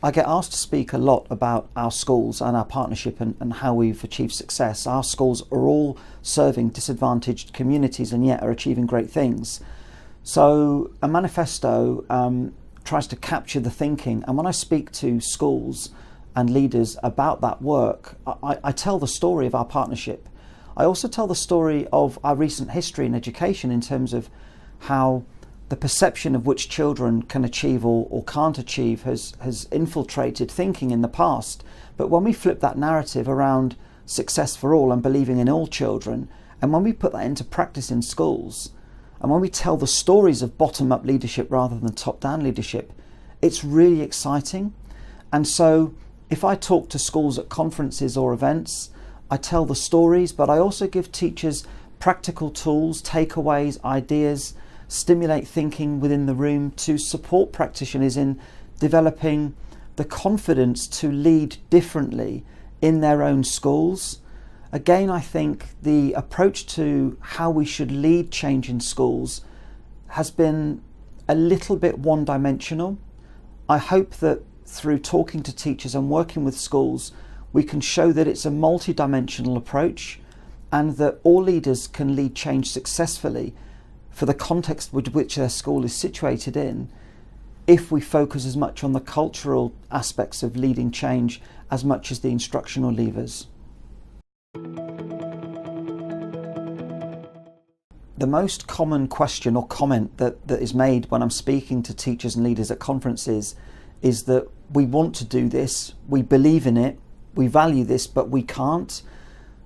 I get asked to speak a lot about our schools and our partnership and how we've achieved success. Our schools are all serving disadvantaged communities and yet are achieving great things. So A Manifesto tries to capture the thinking, and when I speak to schools and leaders about that work, I tell the story of our partnership. I also tell the story of our recent history in education in terms of how the perception of which children can achieve or can't achieve has infiltrated thinking in the past. But when we flip that narrative around success for all and believing in all children, and when we put that into practice in schools, and when we tell the stories of bottom-up leadership rather than top-down leadership, it's really exciting. And so if I talk to schools at conferences or events, I tell the stories, but I also give teachers practical tools, takeaways, ideas, stimulate thinking within the room to support practitioners in developing the confidence to lead differently in their own schools. Again, I think the approach to how we should lead change in schools has been a little bit one-dimensional. I hope that through talking to teachers and working with schools, we can show that it's a multi-dimensional approach and that all leaders can lead change successfully for the context with which their school is situated in, if we focus as much on the cultural aspects of leading change as much as the instructional levers. The most common question or comment that is made when I'm speaking to teachers and leaders at conferences is that we want to do this, we believe in it, we value this, but we can't.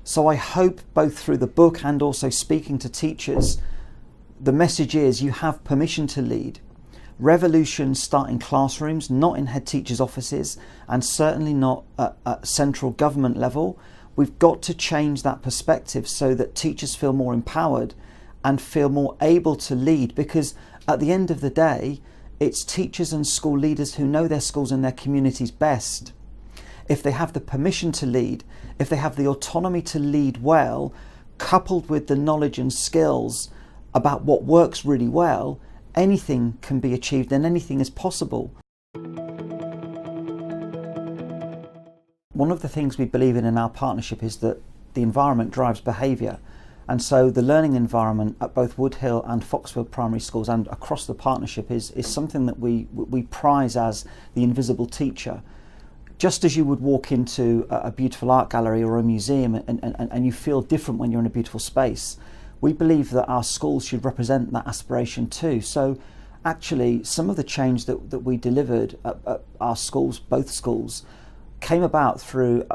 So I hope both through the book and also speaking to teachers, the message is you have permission to lead. Revolutions start in classrooms, not in head teachers' offices, and certainly not at central government level. We've got to change that perspective so that teachers feel more empowered and feel more able to lead, because at the end of the day, it's teachers and school leaders who know their schools and their communities best. If they have the permission to lead, if they have the autonomy to lead well, coupled with the knowledge and skills about what works really well, anything can be achieved and anything is possible. One of the things we believe in our partnership is that the environment drives behaviour, and so the learning environment at both Woodhill and Foxfield primary schools and across the partnership is something that we prize as the invisible teacher. Just as you would walk into a beautiful art gallery or a museum and you feel different when you're in a beautiful space, we believe that our schools should represent that aspiration too. So actually some of the change that we delivered at our schools, both schools, came about through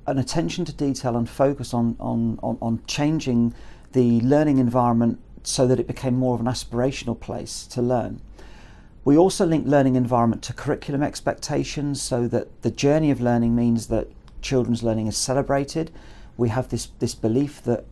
an attention to detail and focus on changing the learning environment so that it became more of an aspirational place to learn. We also link learning environment to curriculum expectations so that the journey of learning means that children's learning is celebrated. We have this belief that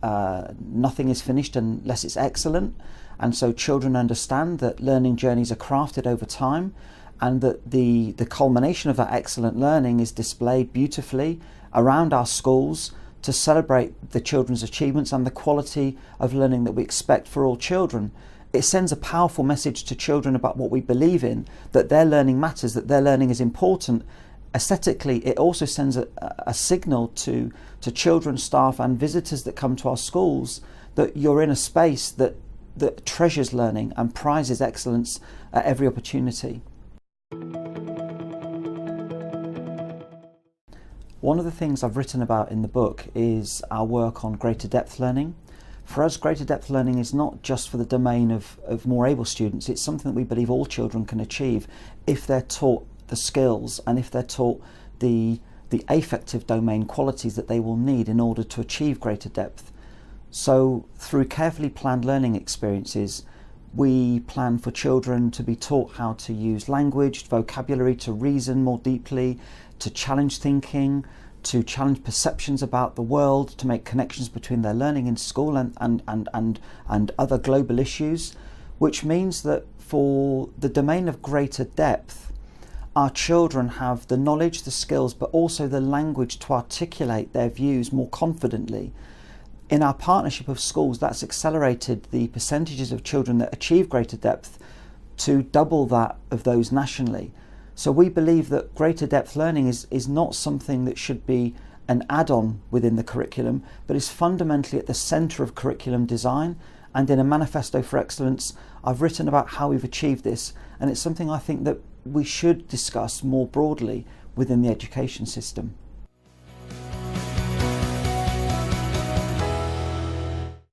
nothing is finished unless it's excellent, and so children understand that learning journeys are crafted over time and that the culmination of that excellent learning is displayed beautifully around our schools to celebrate the children's achievements and the quality of learning that we expect for all children. It sends a powerful message to children about what we believe in, that their learning matters, that their learning is important. Aesthetically, it also sends a signal to children, staff and visitors that come to our schools that you're in a space that treasures learning and prizes excellence at every opportunity. One of the things I've written about in the book is our work on greater depth learning. For us, greater depth learning is not just for the domain of more able students. It's something that we believe all children can achieve if they're taught the skills and if they're taught the affective domain qualities that they will need in order to achieve greater depth. So through carefully planned learning experiences, we plan for children to be taught how to use language, vocabulary, to reason more deeply, to challenge thinking, to challenge perceptions about the world, to make connections between their learning in school and other global issues, which means that for the domain of greater depth, our children have the knowledge, the skills, but also the language to articulate their views more confidently. In our partnership of schools, that's accelerated the percentages of children that achieve greater depth to double that of those nationally. So we believe that greater depth learning is not something that should be an add-on within the curriculum, but is fundamentally at the centre of curriculum design. And in A Manifesto for Excellence, I've written about how we've achieved this, and it's something I think that we should discuss more broadly within the education system.